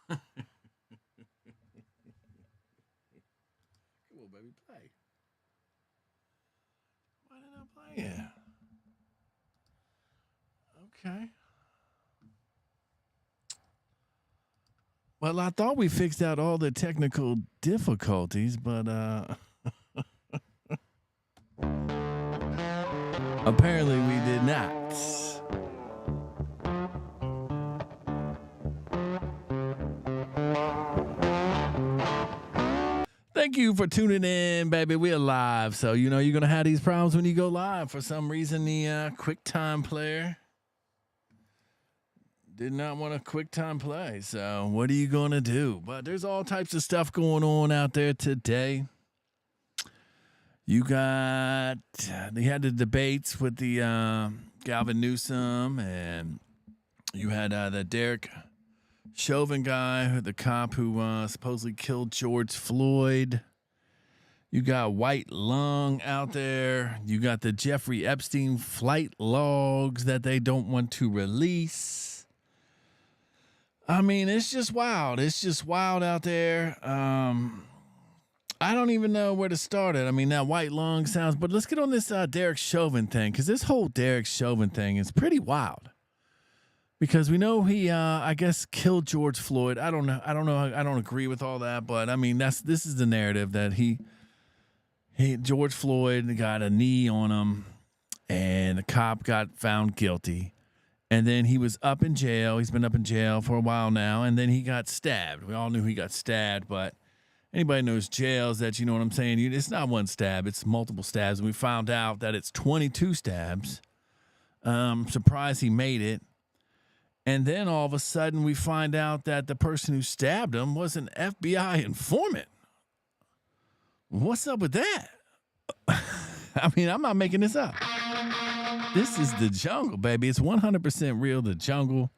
Come on, baby, play. Why did I play it? Okay. Well, I thought we fixed out all the technical difficulties, but apparently we did not. Thank you for tuning in, baby. We're live. So, you're going to have these problems when you go live. For some reason, the QuickTime player did not want a QuickTime play. So, what are you going to do? But there's all types of stuff going on out there today. They had the debates with the Gavin Newsom, and you had the Derek Chauvin guy, the cop who supposedly killed George Floyd. You got White Lung out there. You got the Jeffrey Epstein flight logs that they don't want to release. I mean, it's just wild. It's just wild out there. I don't even know where to start it. I mean, that White Lung sounds, but let's get on this Derek Chauvin thing, because this whole Derek Chauvin thing is pretty wild. Because we know he, I guess, killed George Floyd. I don't know. I don't agree with all that, but I mean, this is the narrative that George Floyd got a knee on him, and the cop got found guilty, and then he was up in jail. He's been up in jail for a while now, and then he got stabbed. We all knew he got stabbed, but anybody knows jails that, you know what I'm saying? It's not one stab; it's multiple stabs. And we found out that it's 22 stabs. Surprised he made it. And then all of a sudden we find out that the person who stabbed him was an FBI informant. What's up with that? I mean, I'm not making this up. This is the jungle, baby. It's 100% real, the jungle.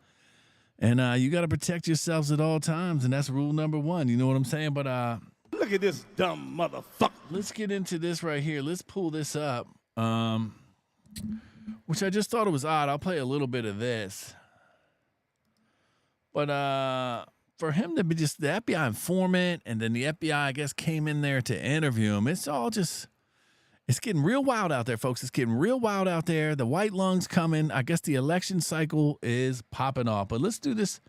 And you got to protect yourselves at all times, and that's rule number one. You know what I'm saying? But look at this dumb motherfucker. Let's get into this right here. Let's pull this up, which I just thought it was odd. I'll play a little bit of this. But for him to be just the FBI informant, and then the FBI, I guess, came in there to interview him, it's getting real wild out there, folks. It's getting real wild out there. The White Lung's coming. I guess the election cycle is popping off. But let's do this.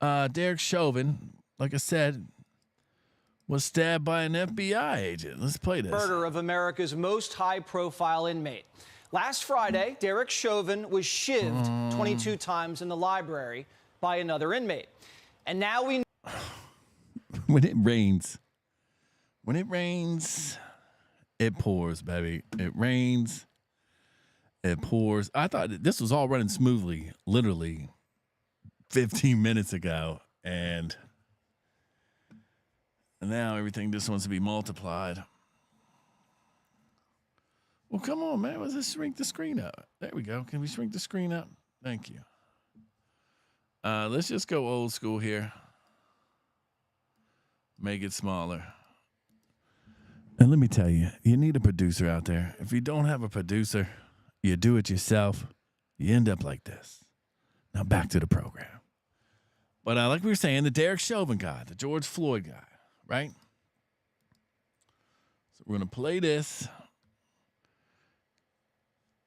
Derek Chauvin, like I said, was stabbed by an FBI agent. Let's play this. Murder of America's most high-profile inmate. Last Friday, Derek Chauvin was shivved 22 times in the library by another inmate. And now we when it rains, it pours, baby. It rains, it pours. I thought this was all running smoothly, literally 15 minutes ago, and now everything just wants to be multiplied. Well, come on, man. Let's just shrink the screen up. There we go. Can we shrink the screen up? Thank you. Let's just go old school here. Make it smaller. And let me tell you, you need a producer out there. If you don't have a producer, you do it yourself, you end up like this. Now back to the program. But like we were saying, the Derek Chauvin guy, the George Floyd guy, right? So we're going to play this.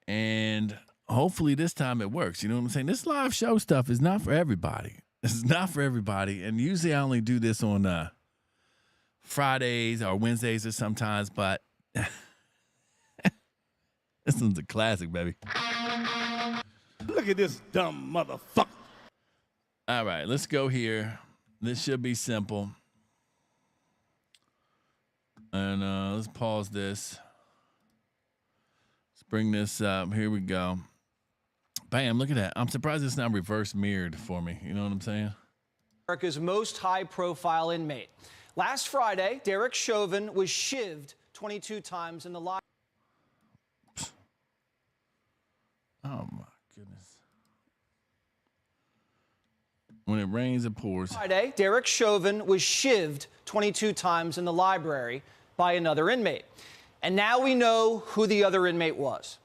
And hopefully this time it works. You know what I'm saying? This live show stuff is not for everybody. This is not for everybody. And usually I only do this on Fridays or Wednesdays or sometimes, but this one's a classic, baby. Look at this dumb motherfucker. All right, let's go here. This should be simple. And let's pause this. Let's bring this up. Here we go. Bam, look at that. I'm surprised it's not reverse mirrored for me. You know what I'm saying? America's most high-profile inmate. Last Friday, Derek Chauvin was shivved 22 times in the library. Oh, my goodness. When it rains, it pours. Friday, Derek Chauvin was shivved 22 times in the library by another inmate. And now we know who the other inmate was.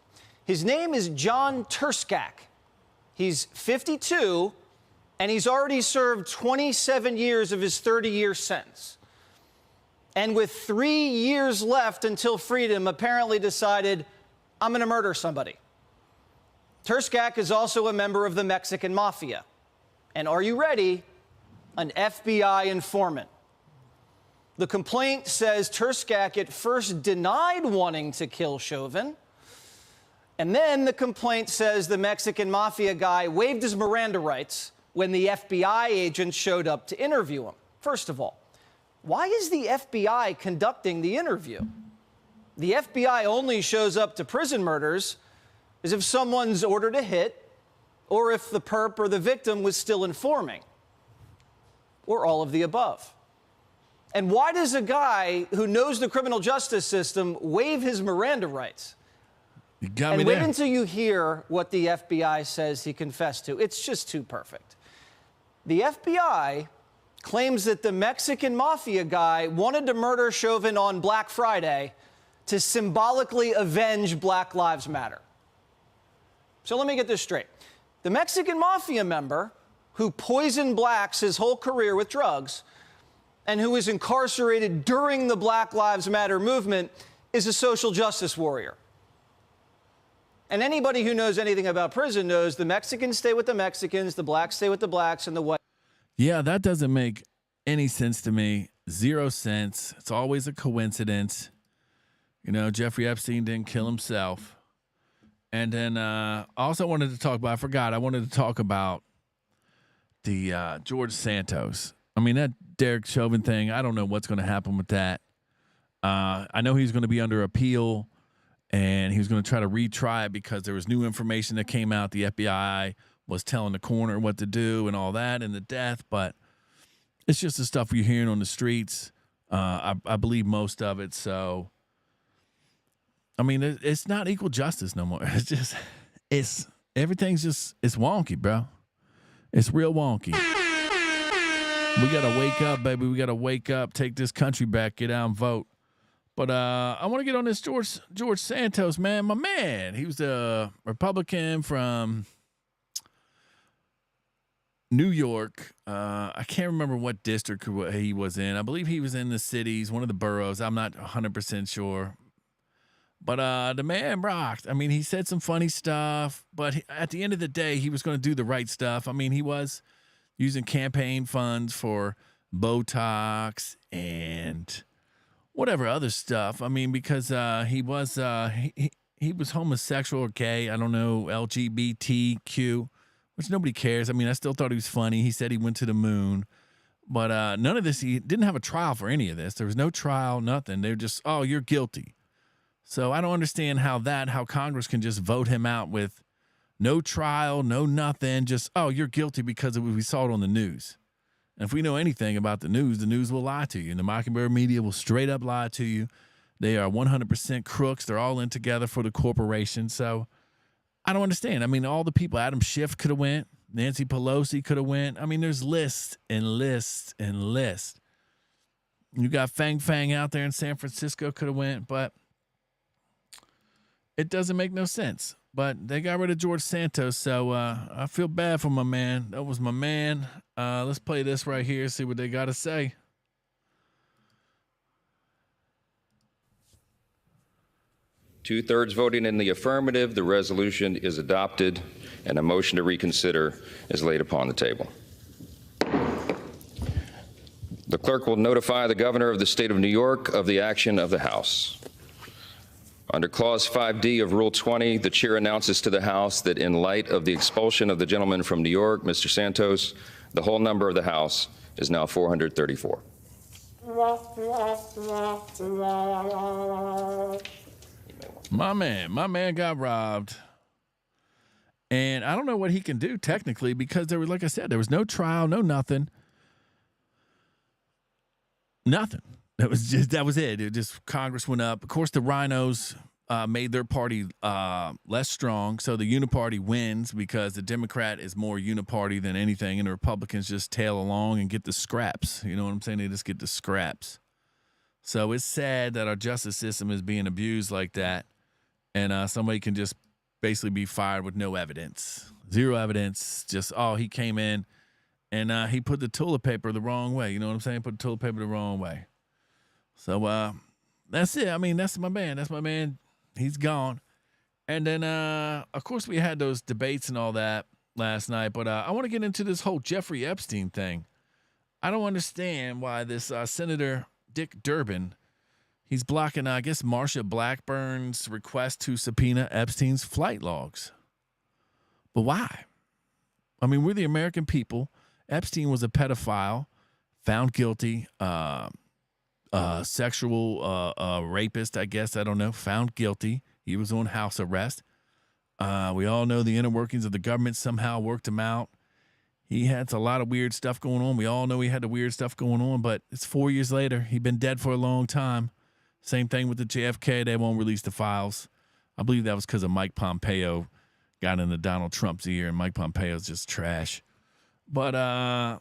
His name is John Turskak. He's 52, and he's already served 27 years of his 30-year sentence. And with 3 years left until freedom, apparently decided, I'm going to murder somebody. Terskak is also a member of the Mexican mafia. And are you ready? An FBI informant. The complaint says Terskak at first denied wanting to kill Chauvin. And then the complaint says the Mexican mafia guy waived his Miranda rights when the FBI agent showed up to interview him. First of all, why is the FBI conducting the interview? The FBI only shows up to prison murders as if someone's ordered a hit or if the perp or the victim was still informing, or all of the above. And why does a guy who knows the criminal justice system waive his Miranda rights? You got me and wait there. until you hear what the FBI says he confessed to. It's just too perfect. The FBI claims that the Mexican mafia guy wanted to murder Chauvin on Black Friday to symbolically avenge Black Lives Matter. So let me get this straight. The Mexican mafia member who poisoned blacks his whole career with drugs and who was incarcerated during the Black Lives Matter movement is a social justice warrior. And anybody who knows anything about prison knows the Mexicans stay with the Mexicans, the blacks stay with the blacks, and the white. Yeah, that doesn't make any sense to me. 0 sense. It's always a coincidence. You know, Jeffrey Epstein didn't kill himself. And then I also wanted to talk about, I forgot, I wanted to talk about the George Santos. I mean, that Derek Chauvin thing, I don't know what's going to happen with that. I know he's going to be under appeal, and he was going to try to retry it because there was new information that came out. The FBI was telling the coroner what to do and all that and the death, but it's just the stuff you're hearing on the streets. I believe most of it. So, I mean, it's not equal justice no more. It's just, everything's just, it's wonky, bro. It's real wonky. We got to wake up, baby. We got to wake up, take this country back, get out and vote. But I want to get on this George Santos, man. My man. He was a Republican from New York. I can't remember what district he was in. I believe he was in the cities, one of the boroughs. I'm not 100% sure. But the man rocked. I mean, he said some funny stuff, but at the end of the day, he was going to do the right stuff. I mean, he was using campaign funds for Botox and whatever other stuff. I mean, because he was homosexual or gay. I don't know, LGBTQ, which nobody cares. I mean, I still thought he was funny. He said he went to the moon. But none of this, he didn't have a trial for any of this. There was no trial, nothing. They were just, oh, you're guilty. So I don't understand how Congress can just vote him out with no trial, no nothing, just, oh, you're guilty because we saw it on the news. And if we know anything about the news will lie to you. And the Mockingbird media will straight up lie to you. They are 100% crooks. They're all in together for the corporation. So I don't understand. I mean, all the people, Adam Schiff could have went. Nancy Pelosi could have went. I mean, there's lists and lists and lists. You got Fang Fang out there in San Francisco could have went, but it doesn't make no sense. But they got rid of George Santos, so I feel bad for my man. That was my man. Let's play this right here, see what they got to say. Two-thirds voting in the affirmative, the resolution is adopted, and a motion to reconsider is laid upon the table. The clerk will notify the governor of the state of New York of the action of the House. Under Clause 5D of Rule 20, the chair announces to the House that in light of the expulsion of the gentleman from New York, Mr. Santos, the whole number of the House is now 434. My man got robbed. And I don't know what he can do technically because there was, like I said, there was no trial, no nothing. Nothing. That was it. It just Congress went up. Of course, the rhinos made their party less strong, so the uniparty wins because the Democrat is more uniparty than anything, and the Republicans just tail along and get the scraps. You know what I'm saying? They just get the scraps. So it's sad that our justice system is being abused like that, and somebody can just basically be fired with no evidence, zero evidence. Just he came in and he put the toilet paper the wrong way. You know what I'm saying? Put the toilet paper the wrong way. So that's it. I mean, that's my man. That's my man. He's gone. And then, of course, we had those debates and all that last night. But I want to get into this whole Jeffrey Epstein thing. I don't understand why this Senator Dick Durbin, he's blocking, I guess, Marsha Blackburn's request to subpoena Epstein's flight logs. But why? I mean, we're the American people. Epstein was a pedophile, found guilty, sexual rapist, I guess. I don't know. Found guilty. He was on house arrest. We all know the inner workings of the government somehow worked him out. He had a lot of weird stuff going on. We all know he had the weird stuff going on, but it's 4 years later. He'd been dead for a long time. Same thing with the JFK. They won't release the files. I believe that was because of Mike Pompeo got into Donald Trump's ear, and Mike Pompeo's just trash. But I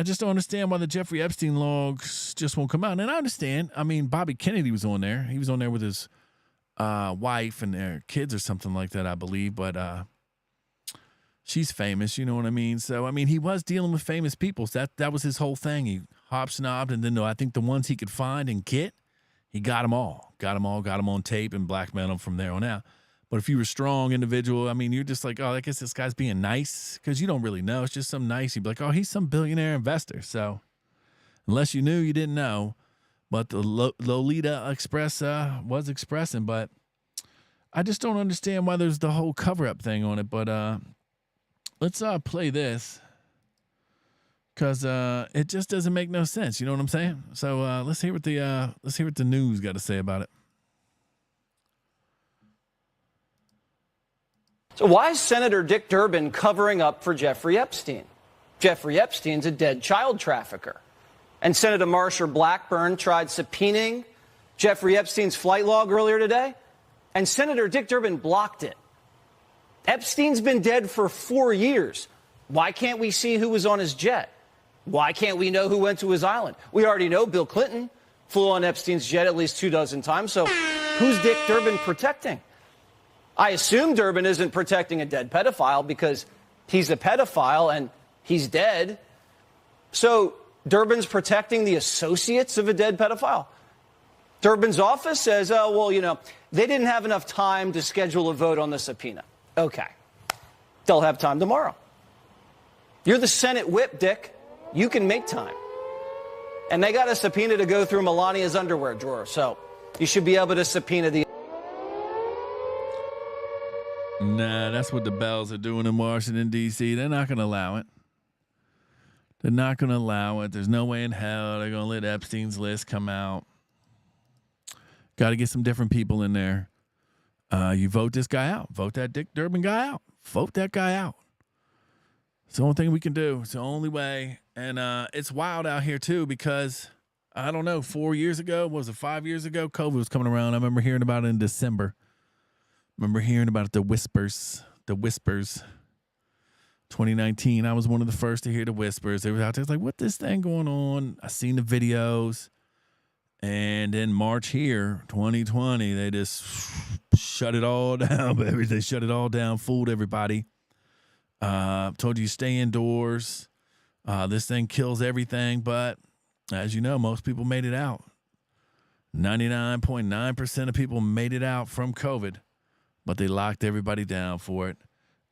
just don't understand why the Jeffrey Epstein logs just won't come out. And I understand. I mean, Bobby Kennedy was on there. He was on there with his wife and their kids or something like that, I believe. But she's famous, you know what I mean? So, I mean, he was dealing with famous people. So that was his whole thing. He hobsnobbed, and then I think the ones he could find and get, he got them all. Got them on tape and blackmailed them from there on out. But if you were a strong individual, I mean, you're just like, oh, I guess this guy's being nice, because you don't really know. It's just some nice. You'd be like, oh, he's some billionaire investor. So unless you knew, you didn't know. But the Lolita Express was expressing. But I just don't understand why there's the whole cover-up thing on it. But let's play this, because it just doesn't make no sense. You know what I'm saying? So let's hear what the news got to say about it. So why is Senator Dick Durbin covering up for Jeffrey Epstein? Jeffrey Epstein's a dead child trafficker. And Senator Marsha Blackburn tried subpoenaing Jeffrey Epstein's flight log earlier today, and Senator Dick Durbin blocked it. Epstein's been dead for 4 years. Why can't we see who was on his jet? Why can't we know who went to his island? We already know Bill Clinton flew on Epstein's jet at least 24 times, so who's Dick Durbin protecting? I assume Durbin isn't protecting a dead pedophile, because he's a pedophile and he's dead. So Durbin's protecting the associates of a dead pedophile. Durbin's office says, oh, well, they didn't have enough time to schedule a vote on the subpoena. Okay. They'll have time tomorrow. You're the Senate whip, Dick. You can make time. And they got a subpoena to go through Melania's underwear drawer, so you should be able to subpoena the... Nah, that's what the Bells are doing in Washington, D.C. They're not going to allow it. They're not going to allow it. There's no way in hell they're going to let Epstein's list come out. Got to get some different people in there. You vote this guy out. Vote that Dick Durbin guy out. Vote that guy out. It's the only thing we can do. It's the only way. And it's wild out here, too, because, I don't know, 4 years ago, was it 5 years ago? COVID was coming around. I remember hearing about it in December. Remember hearing about it, the whispers. 2019, I was one of the first to hear the whispers. They were out there like, what this thing going on? I seen the videos. And in March here, 2020, they just shut it all down, baby. They shut it all down, fooled everybody. Told you stay indoors. This thing kills everything. But as you know, most people made it out. 99.9% of people made it out from COVID. But they locked everybody down for it.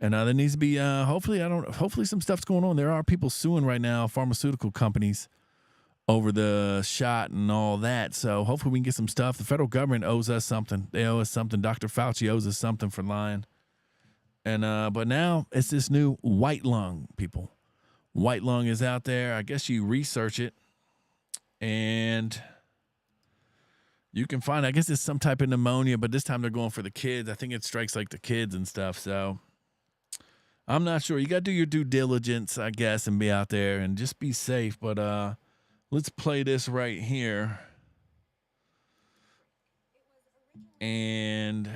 And there needs to be, hopefully some stuff's going on. There are people suing right now, pharmaceutical companies, over the shot and all that. So hopefully we can get some stuff. The federal government owes us something. They owe us something. Dr. Fauci owes us something for lying. And but now it's this new white lung, people. White lung is out there. I guess you research it, and you can find, I guess it's some type of pneumonia, but this time they're going for the kids. I think it strikes like the kids and stuff. So I'm not sure. You got to do your due diligence, I guess, and be out there and just be safe. But let's play this right here and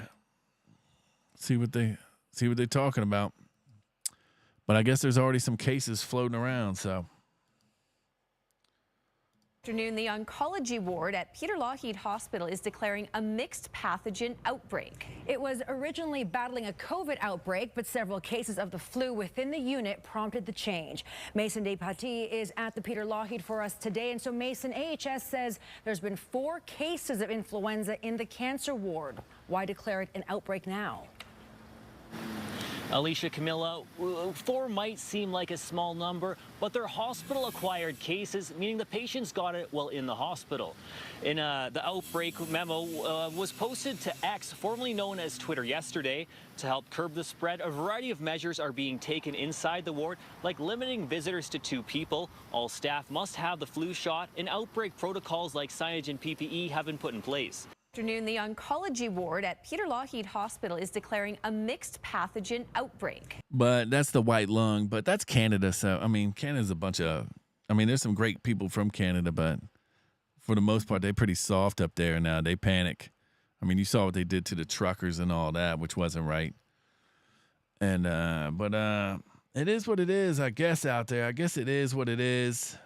see what they're talking about. But I guess there's already some cases floating around, so Afternoon, the oncology ward at Peter Lougheed Hospital is declaring a mixed pathogen outbreak. It was originally battling a COVID outbreak, but several cases of the flu within the unit prompted the change. Mason Despatie is at the Peter Lougheed for us today. And so, Mason, AHS says there's been 4 cases of influenza in the cancer ward. Why declare it an outbreak now? Alicia, Camilla, 4 might seem like a small number, but they're hospital-acquired cases, meaning the patients got it while in the hospital. In the outbreak memo was posted to X, formerly known as Twitter, yesterday. To help curb the spread, a variety of measures are being taken inside the ward, like limiting visitors to 2 people. All staff must have the flu shot, and outbreak protocols like signage and PPE have been put in place. Afternoon, the oncology ward at Peter Lougheed Hospital is declaring a mixed pathogen outbreak. But that's the white lung, but that's Canada. So, I mean, Canada's a bunch of, there's some great people from Canada, but for the most part, they're pretty soft up there now. They panic. You saw what they did to the truckers and all that, which wasn't right. And, but it is what it is, I guess, out there. I guess it is what it is.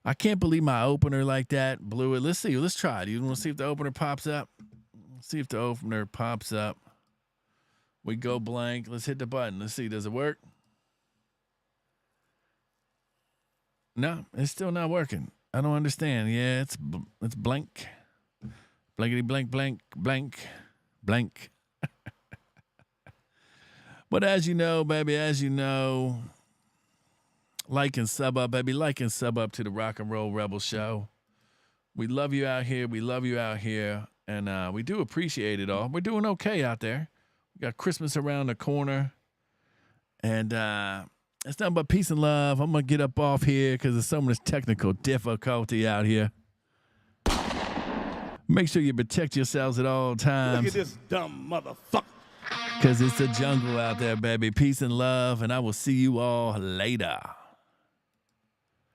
I can't believe my opener like that blew it. Let's see. Let's try it. You want to see if the opener pops up? Let's see if the opener pops up. We go blank. Let's hit the button. Let's see. Does it work? No, it's still not working. I don't understand. Yeah, it's blank. Blankety blank, blank, blank, blank. But as you know, baby, like and sub up, baby. Like and sub up to the Rock and Roll Rebel Show. We love you out here. We love you out here. And we do appreciate it all. We're doing okay out there. We got Christmas around the corner. And it's nothing but peace and love. I'm going to get up off here because there's so much technical difficulty out here. Make sure you protect yourselves at all times. Look at this dumb motherfucker. Because it's a jungle out there, baby. Peace and love. And I will see you all later.